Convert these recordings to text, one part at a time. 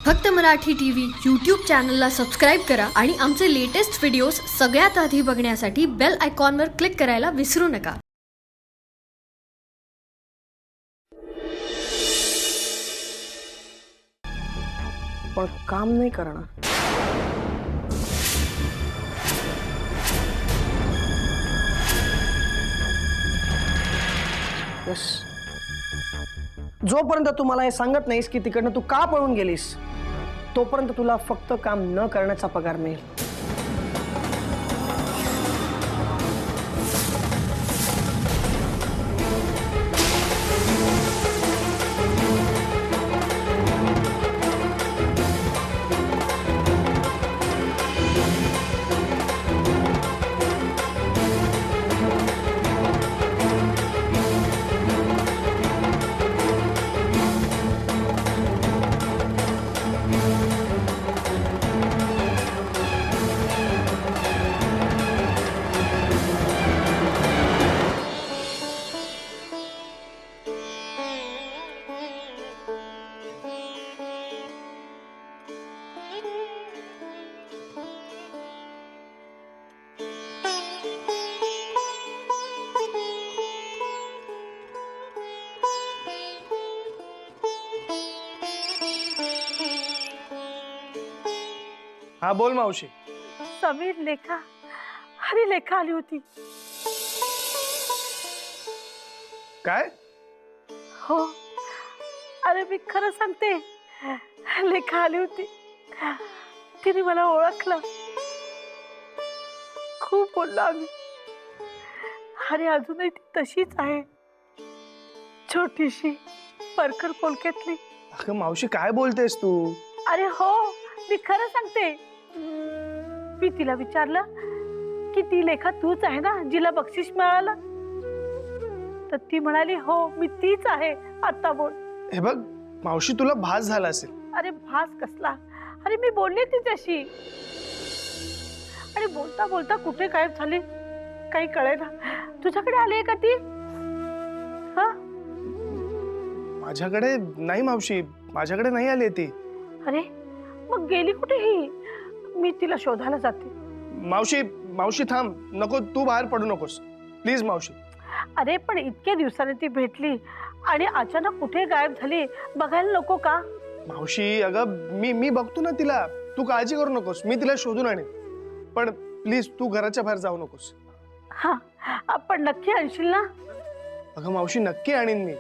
फक्त Marathi TV YouTube चॅनलला subscribe करा आणि आमचे लेटेस्ट व्हिडिओज सगळ्यात आधी बघण्यासाठी बेल आयकॉनवर क्लिक करायला विसरू नका. पण काम नाही करणार. यस, जोपर्यंत तू मला हे सांगत नाहीस की तिकडनं तू का पळून गेलीस तोपर्यंत तुला फक्त काम न करण्याचा पगार मिळेल. हा बोल मावशी. समीर, लेखा, अरे लेखा आली होती. काय? हो, अरे मी खरं सांगते, लेखा आली होती. तिने मला ओळखलं, खूप बोललो आम्ही. अरे अजूनही ती तशीच आहे, छोटीशी, परकर पोलक्यातली. अगं मावशी काय बोलतेस तू? अरे हो, मी खरं सांगते. मी तिला विचारलं की ती लेखा तूच आहे ना जिला बक्षीस मिळालं, तर ती म्हणाली हो मी तीच आहे. आता बोल. हे बघ मावशी, तुला भास झाला असेल. अरे भास कसला, अरे मी बोलले तिच्याशी आणि बोलता बोलता कुठे गायब झाली काही कळेना. तुझ्याकडे आली का ती? हा, माझ्याकडे नाही मावशी, माझ्याकडे नाही आली ती. अरे मग गेली कुठे ही? मी तिला शोधायला जाते. मावशी मावशी थांब, नको, तू बाहेर पडू नकोस प्लीज मावशी. अरे पण इतक्या दिवसाने ती भेटली आणि अचानक कुठे गायब झाली, बघायला नको का? मावशी अगं मी बघतो ना तिला, तू काळजी करू नकोस, मी तिला शोधून आणेन. पण प्लीज तू घराच्या बाहेर जाऊ नकोस. हा, आपण नक्की आणशील ना? अगं मावशी नक्की आणीन मी,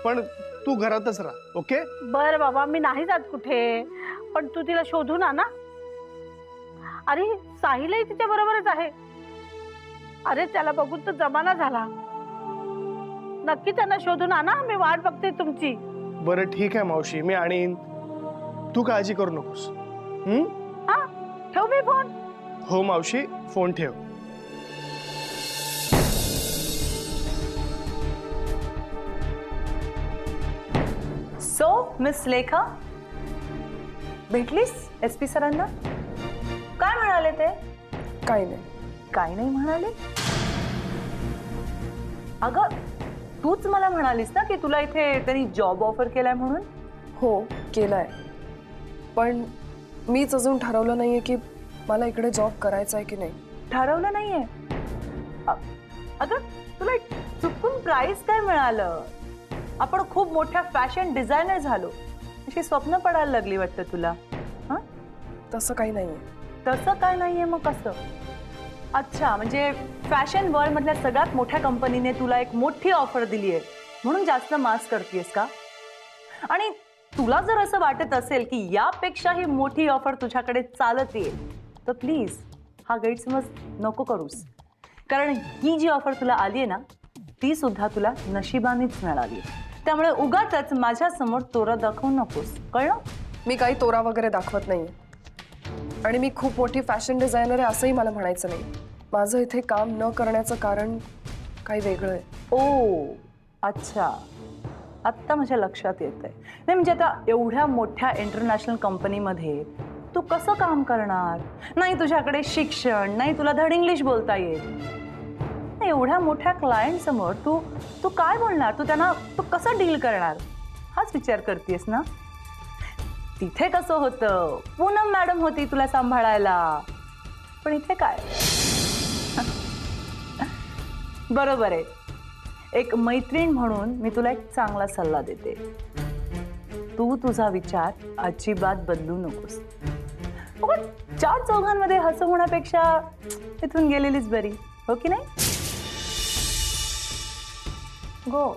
पण तू घरातच राहा. ओके? बर बाबा, मी नाही जात कुठे, पण तू तिला शोधून आण. अरे साहिलही तिच्या बरोबरच आहे. अरे त्याला बघून तर जमाना झाला. नक्की त्यांना शोधून आणा, मी वाट बघते तुमची. बरं ठीक आहे मावशी, मी आणीन, तू काळजी करू नकोस. हा, ठेव मी फोन. हो मावशी, फोन ठेव. सो मिस लेखा, भेटलीस SP सरांना? काय म्हणाले ते? काही नाही. काय नाही म्हणाले? अगं तूच मला म्हणालीस ना की तुला इथे त्यांनी जॉब ऑफर केलाय म्हणून. हो केलाय, पण मीच अजून ठरवलं नाहीये की मला इकडे जॉब करायचा आहे की नाही. ठरवलं नाहीये? अगं तुला चुकून प्राइस काय मिळालं? आपण खूप मोठ्या फॅशन डिझायनर झालो अशी स्वप्न पडायला लागली वाटतं तुला. हा, तसं काही नाहीये. तसं काय नाहीये मग कसं? अच्छा, म्हणजे फॅशन वर्ल्ड मधल्या सगळ्यात मोठ्या कंपनीने तुला एक मोठी ऑफर दिली आहे म्हणून जास्त मास करतेस का? आणि तुला जर असं वाटत असेल की यापेक्षाही मोठी ऑफर तुझ्याकडे चालत येईल तर प्लीज हा गैरसमज नको करूस. कारण ही जी ऑफर तुला आली आहे ना ती सुद्धा तुला नशिबानेच मिळाली. त्यामुळे उगाच माझ्या समोर तोरा दाखवू नकोस, कळलं? मी काही तोरा वगैरे दाखवत नाहीये आणि मी खूप मोठी फॅशन डिझायनर आहे असंही मला म्हणायचं नाही. माझं इथे काम न करण्याचं कारण काही वेगळं आहे. ओ अच्छा, आत्ता माझ्या लक्षात येत आहे. नाही म्हणजे आता एवढ्या मोठ्या इंटरनॅशनल कंपनीमध्ये तू कसं काम करणार? नाही तुझ्याकडे शिक्षण नाही, तुला धड इंग्लिश बोलता येईल. एवढ्या मोठ्या क्लायंट समोर तू तू काय बोलणार? तू त्यांना तू कसं डील करणार हाच विचार करतेस ना? तिथे कसं होतं, पूनम मॅडम होती तुला सांभाळायला, पण इथे काय? बरोबर आहे. एक मैत्रीण म्हणून मी तुला एक चांगला सल्ला देते. तू तुझा विचार अजिबात बदलू नकोस. पण 4 चौघांमध्ये हसं होण्यापेक्षा इथून गेलेलीच बरी, हो की नाही? गो.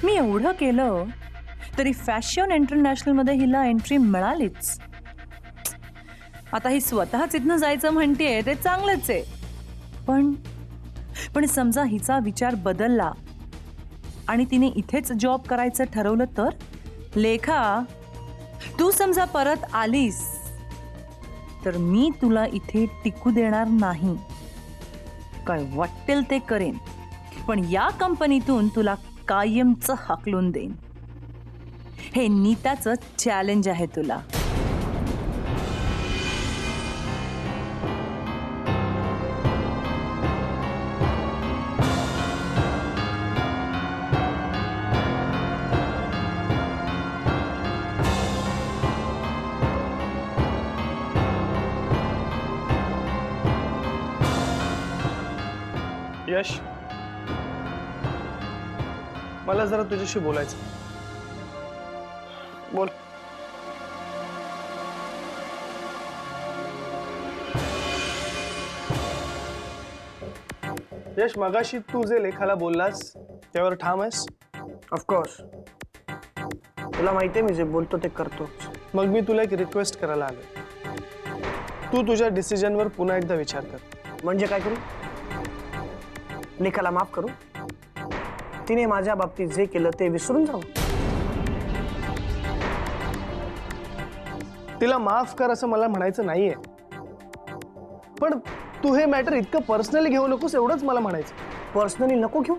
मी एवढं केलं तरी फॅशन इंटरनॅशनल मध्ये हिला एंट्री मिळालीच. आता ही स्वतःच इथनं जायचं म्हणतेय ते चांगलंच आहे, पण समजा हिचा विचार बदलला आणि तिने इथेच जॉब करायचं ठरवलं तर? लेखा, तू समजा परत आलीस तर मी तुला इथे टिकू देणार नाही. काय वाटेल ते करेन, पण या कंपनीतून तुला कायमचं हाकलून देईन. हे नीताचं चॅलेंज आहे तुला. यश, मला जरा तुझ्याशी बोलायचं. बोल. यश, मगाशी तू जे लेखाला बोललास त्यावर ठाम आहेस? ऑफकोर्स. तुला माहिती आहे मी जे बोलतो ते करतो. मग मी तुला एक रिक्वेस्ट करायला आलो. तू तुझ्या डिसिजनवर पुन्हा एकदा विचार कर. म्हणजे काय करू? लेखाला माफ करू? तिने माझ्या बाबतीत जे केलं ते विसरून जाऊ? तिला माफ कर असं मला म्हणायचं नाहीये, पण तू हे मॅटर इतकं पर्सनली घेऊ नकोस एवढंच मला म्हणायचं. पर्सनली नको घेऊ.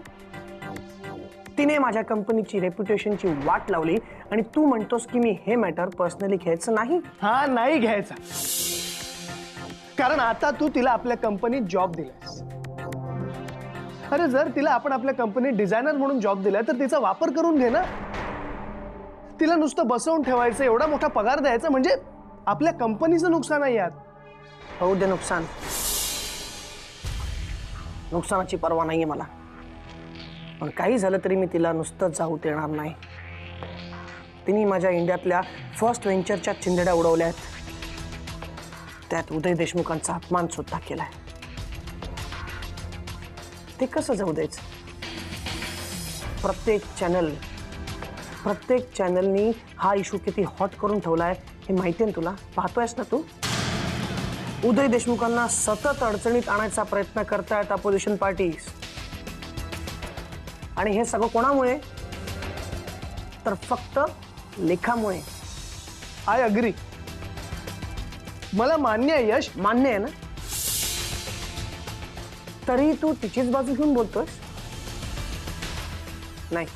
तिने माझ्या कंपनीची रेप्युटेशनची वाट लावली आणि तू म्हणतोस की मी हे मॅटर पर्सनली घ्यायचं नाही? हा, नाही घ्यायचा. कारण आता तू तिला आपल्या कंपनीत जॉब दिलास. अरे, जर तिला आपण आपल्या कंपनीत डिझायनर म्हणून जॉब दिलाय तर तिचा वापर करून घे ना. तिला नुसतं बसवून ठेवायचं, एवढा मोठा पगार द्यायचा म्हणजे आपल्या कंपनीचं नुकसान आहे यात. होऊ दे नुकसान. नुकसानाची पर्वा नाहीये मला, पण काही झालं तरी मी तिला नुसतं जाऊ देणार नाही. तिने माझ्या इंडियातल्या फर्स्ट व्हेंचरच्या चिंधड्या उडवल्यात. त्यात उदय देशमुखांचा अपमान सुद्धा केलाय. ते कसं जाऊ द्यायचं? प्रत्येक चॅनलनी हा इश्यू किती हॉट करून ठेवलाय हे माहिती आहे तुला? पाहतोयस ना तू? उदय देशमुखांना सतत अडचणीत आणायचा प्रयत्न करतायत अपोजिशन पार्टीज. आणि हे सगळं कोणामुळे? तर फक्त लेखामुळे. I agree. मला मान्य आहे यश. मान्य आहे ना? तरी तू तिचीच बाजू घेऊन बोलतोयस? नाही,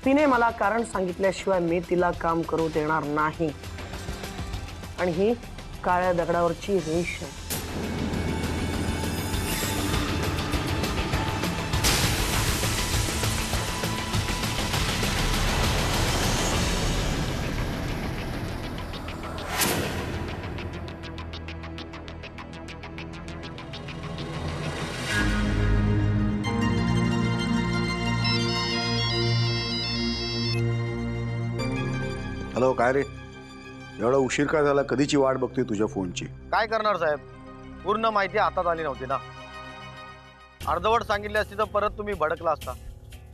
तिने मला कारण सांगितल्याशिवाय मी तिला काम करू देणार नाही. आणि ही काळ्या दगडावरची रेष आहे. हॅलो, काय रे? एवढा उशीर का झाला? कधीची वाट बघतोय तुझ्या फोनची. काय करणार साहेब, पूर्ण माहिती हातात आली नव्हती ना. अर्धवट सांगितली असती तर परत तुम्ही भडकला असता.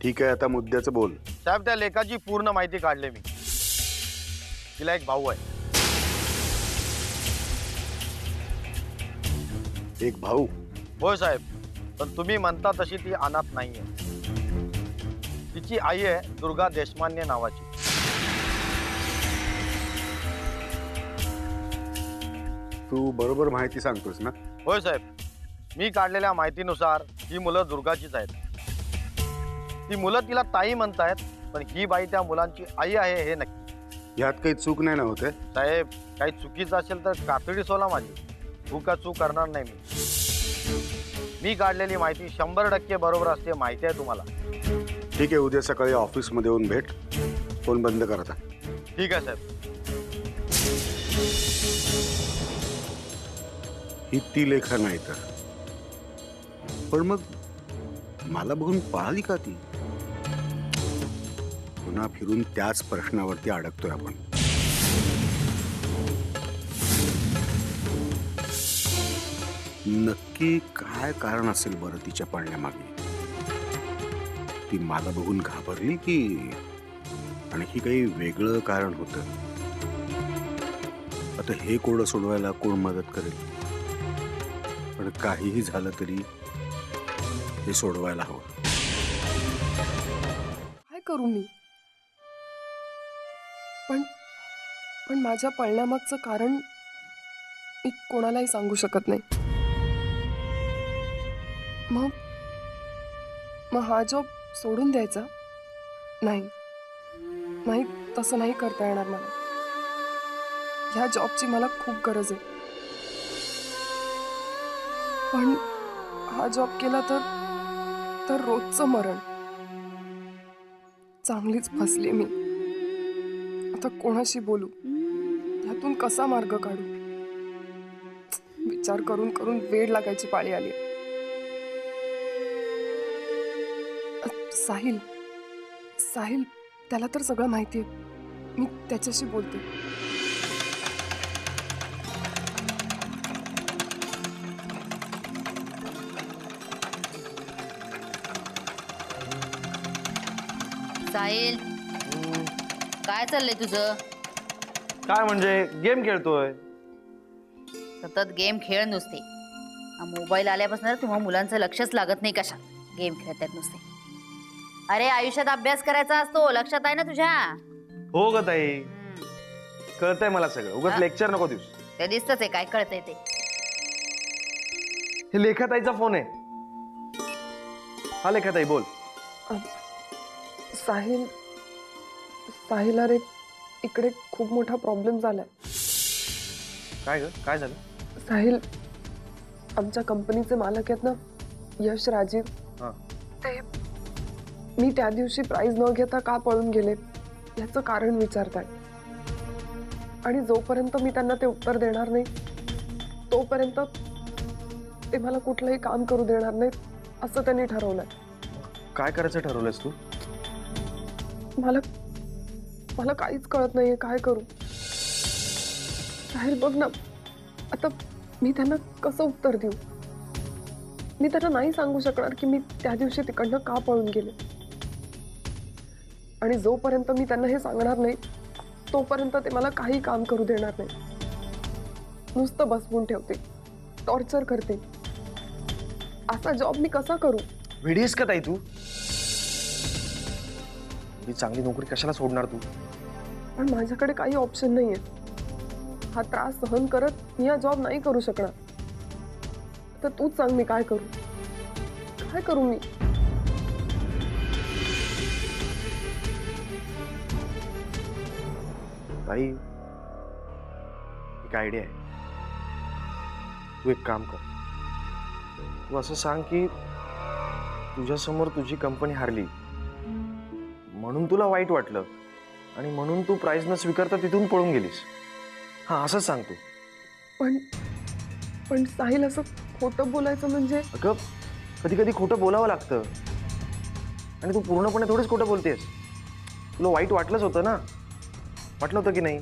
ठीक आहे, आता मुद्द्याचं बोल. साहेब, त्या लेखाची पूर्ण माहिती काढली मी. तिला एक भाऊ आहे. एक भाऊ? होय साहेब, पण तुम्ही म्हणता तशी ती अनाथ नाहीये. तिची आई आहे दुर्गा देशमान्य नावाची. तू बरोबर माहिती सांगतोस ना? होय साहेब, मी काढलेल्या माहितीनुसार ही मुलं दुर्गाचीच आहेत. ती मुलं तिला ताई म्हणतायत, पण ही बाई त्या मुलांची आई आहे हे नक्की. यात काही चूक नाही ना होते? साहेब, काही चुकीचं असेल तर कातडी सोला माझी. चूक करणार नाही मी. मी काढलेली माहिती 100% बरोबर असते, माहिती आहे तुम्हाला. ठीक आहे, उद्या सकाळी ऑफिसमध्ये येऊन भेट. फोन बंद कर आता. ठीक आहे साहेब. ही ती लेखा नाही तर. पण मग मला बघून पळाली का ती? पुन्हा फिरून त्याच प्रश्नावरती अडकतोय आपण. नक्की काय कारण असेल बरं तिच्या पळण्यामागे? ती मला बघून घाबरली की आणखी काही वेगळं कारण होतं? आता हे कोडं सोडवायला कोण मदत करेल? पण काहीही झालं तरी हे सोडवायला हवं. काय करू मी? पण पण माझ्या पळण्यामागचं कारण मी कोणालाही सांगू शकत नाही. मग मग हा जॉब सोडून द्यायचा? नाही नाही, तसं नाही करता येणार मला. ह्या जॉबची मला खूप गरज आहे. पण हा जॉब केला तर रोजचं मरण. चांगलीच फसली मी. आता कोणाशी बोलू? यातून कसा मार्ग काढू? विचार करून करून वेळ लागायची पाळी आली. साहिल साहिल त्याला तर सगळं माहिती आहे. मी त्याच्याशी बोलते. साहिल, काय चाललंय तुझं? काय म्हणजे गेम खेळतोय. सतत गेम खेळ नुसते. हा मोबाईल आल्यापासून तुम्हा मुलांचं लक्षच लागत नाही. कशा गेम खेळतात नुसते. अरे आयुष्यात अभ्यास करायचा असतो, लक्षात आहे ना तुझ्या? हो ग ताई, कळतंय मला सगळं. उगाच लेक्चर नको देऊस. ते दिसतच आहे काय कळतंय ते. हे लेखाताईचा फोन आहे. हा लेखाताई बोल. साहिल साहिल अरे इकडे खूप मोठा प्रॉब्लेम झालाय. काय ग, काय झालं? साहिल, आमच्या कंपनीचे मालक आहेत ना, यश राजीव, हा. ते मी त्या दिवशी प्राइज न घेता का पळून गेले याचं कारण विचारताय. आणि जोपर्यंत मी त्यांना ते उत्तर देणार नाही तोपर्यंत ते मला कुठलंही काम करू देणार नाहीत असं त्यांनी ठरवलंय. काय करायचं ठरवलंयस तू? मला काहीच कळत नाहीये काय करू. साहिल बघ ना, आता मी त्यांना कसं उत्तर देऊ? मी त्यांना नाही सांगू शकणार की मी त्या दिवशी तिकडनं का पळून गेले. आणि जोपर्यंत मी त्यांना हे सांगणार नाही तोपर्यंत ते मला काही काम करू देणार नाही. नुसतं बसवून ठेवते, टॉर्चर करते. असा जॉब मी कसा करू? व्हिडिओस का ताई तू? ही चांगली नोकरी कशाला सोडणार तू? पण माझ्याकडे काही ऑप्शन नाहीये. हा त्रास सहन करत मी हा जॉब नाही करू शकणार. तर तूच सांग मी काय करू? काय करू मी? ताई, एक आयडिया आहे. तू एक काम कर. तू असं सांग की तुझ्यासमोर तुझी कंपनी हारली म्हणून तुला वाईट वाटलं आणि म्हणून तू प्राइज न स्वीकारता तिथून पळून गेलीस. हा, असंच सांग तू. पण साहिल, असं खोटं बोलायचं म्हणजे? अगं, कधी कधी खोटं बोलावं लागतं. आणि तू पूर्णपणे थोडंच खोटं बोलतेस. तुला वाईट वाटलंच होतं ना? वाटलं होतं की नाही?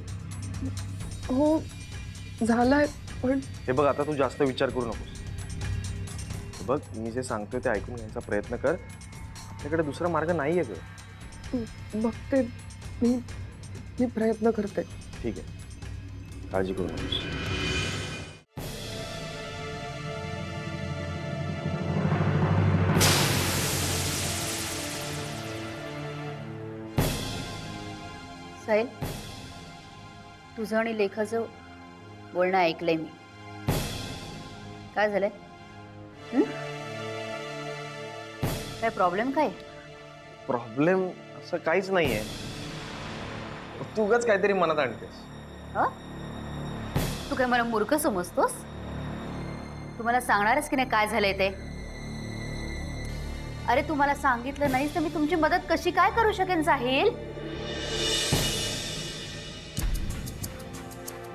हो झालंय. पण हे बघ, आता तू जास्त विचार करू नकोस. हे बघ, मी जे सांगतोय ते ऐकून घ्यायचा प्रयत्न कर. आपल्याकडे दुसरा मार्ग नाहीये ग. बघते मी प्रयत्न करते. ठीक आहे, काळजी करू नकोस. साहिल, तुझं आणि लेखाचं बोलणं ऐकलंय मी. काय झालंय? काय प्रॉब्लेम? काय प्रॉब्लेम असं काहीच नाहीये. तू उगाच काहीतरी मनात आणतेस. तू काय मला मूर्ख समजतोस? तू मला सांगणारच की नाही काय झालंय ते? अरे तू मला सांगितलं नाहीस तर मी तुमची मदत कशी काय करू शकेन साहिल?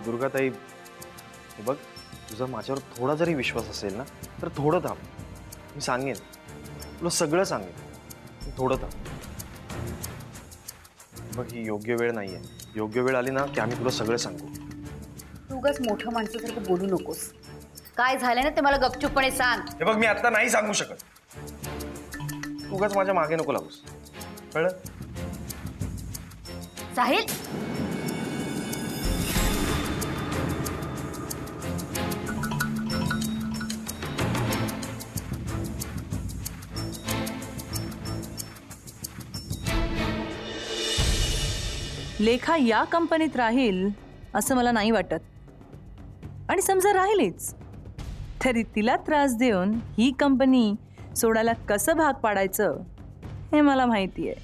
दुर्गाताई, हे बघ, तुझा माझ्यावर थोडा जरी विश्वास असेल ना तर थोडं थांब. मी सांगेन, तुला सगळं सांगेन. थोडं थांब. बघ, ही योग्य वेळ नाहीये. योग्य वेळ आली ना की आम्ही तुला सगळं सांगू. तू उगाच मोठं माणसासारखं बोलू नकोस. काय झालं ना ते मला गपचूपपणे सांग. हे बघ, मी आता नाही सांगू शकत. तू उगाच माझ्या मागे नको लागूस, कळलं? साहिल, लेखा या कंपनीत राहील असं मला नाही वाटत. आणि समजा राहिलीच तरी तिला त्रास देऊन ही कंपनी सोडायला कसं भाग पाडायचं हे मला माहिती आहे.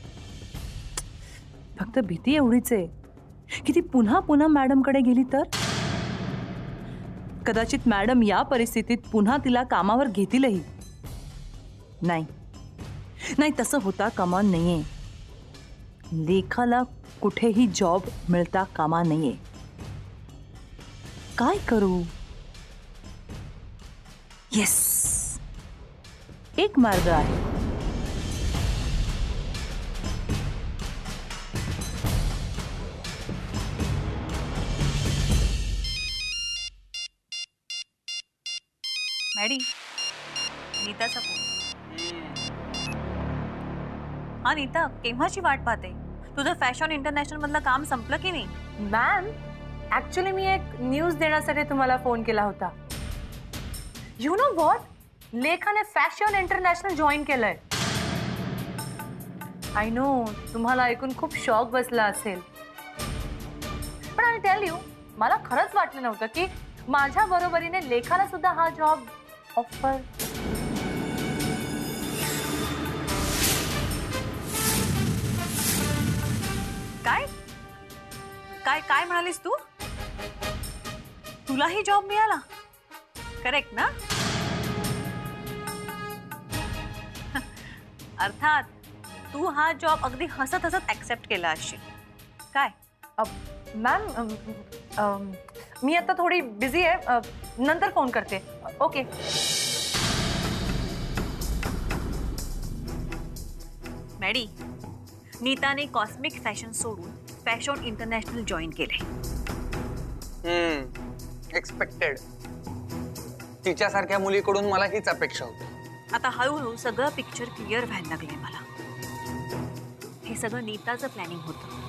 फक्त भीती एवढीच आहे की ती पुन्हा पुन्हा मॅडमकडे गेली तर कदाचित मॅडम या परिस्थितीत पुन्हा तिला कामावर घेतीलही. नाही नाही, तसं होता कामा नाहीये. लेखाला कुठेही जॉब मिळता कामा नाहीये. काय करू? येस, एक मार्ग आहे. मॅडी, नीताचा फोन. हा नीता, केव्हाची वाट पाहते? तुझं फॅशन इंटरनॅशनल मधलं काम संपलं की नाही? मॅम, ऍक्च्युली मी एक न्यूज देण्यासाठी तुम्हाला फोन केला होता. यू नो व्हॉट, लेखाने फॅशन इंटरनॅशनल जॉईन केलंय. आय नो, तुम्हाला ऐकून खूप शॉक बसला असेल, पण आय टेल यू, मला खरंच वाटलं नव्हतं की माझ्या बरोबरीने लेखाला सुद्धा हा जॉब ऑफर. काय काय काय म्हणालीस तू? तुलाही जॉब मिळाला? करेक्ट ना? अर्थात तू हा जॉब अगदी हसत हसत ऍक्सेप्ट केला असशील. काय? मॅम, मी आता थोडी बिझी आहे, नंतर फोन करते. ओके. मॅडी, नीताने कॉस्मिक फॅशन सोडून फॅशन इंटरनॅशनल जॉईन केलंय. एक्सपेक्टेड. तिच्यासारख्या मुलीकडून मला हीच अपेक्षा होती. आता हळूहळू सगळं पिक्चर क्लिअर व्हायला लागलंय मला. हे सगळं नीताचं प्लॅनिंग होतं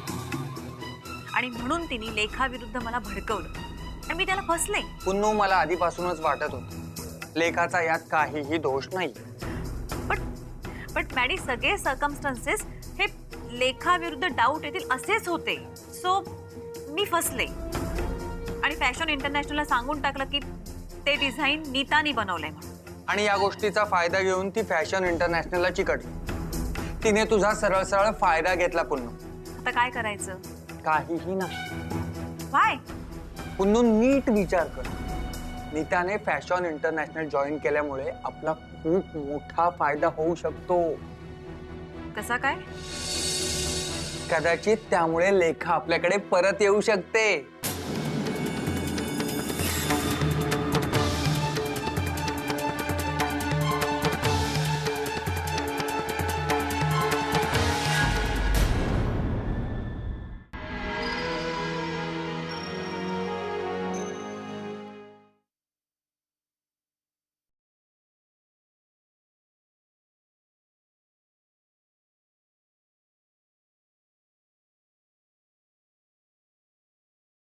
आणि म्हणून तिने लेखाविरुद्ध मला भडकवलं आणि मी त्याला फसले. पुन्नू, मला आधीपासूनच वाटत होतं लेखाचा यात काहीही दोष नाही. बट मॅडी, सगळे सर्कमस्टन्सेस हे लेखाविरुद्ध डाऊट येतील असेच होते. सो मी फसले आणि फॅशन इंटरनॅशनलला सांगून टाकलं की ते डिझाईन नीतानी बनवलंय म्हणून. आणि या गोष्टीचा फायदा घेऊन ती फॅशन इंटरनॅशनलला चिकटली. तिने तुझा सरळ सरळ फायदा घेतला. पुन्नू, आता काय करायचं? काहीही नाही. वाय? पुन्नू, नीट विचार कर. नीताने फॅशन इंटरनॅशनल जॉईन केल्यामुळे आपला खूप मोठा फायदा होऊ शकतो. कसा काय? कदाचित त्यामुळे लेखा आपल्याकडे परत येऊ शकते.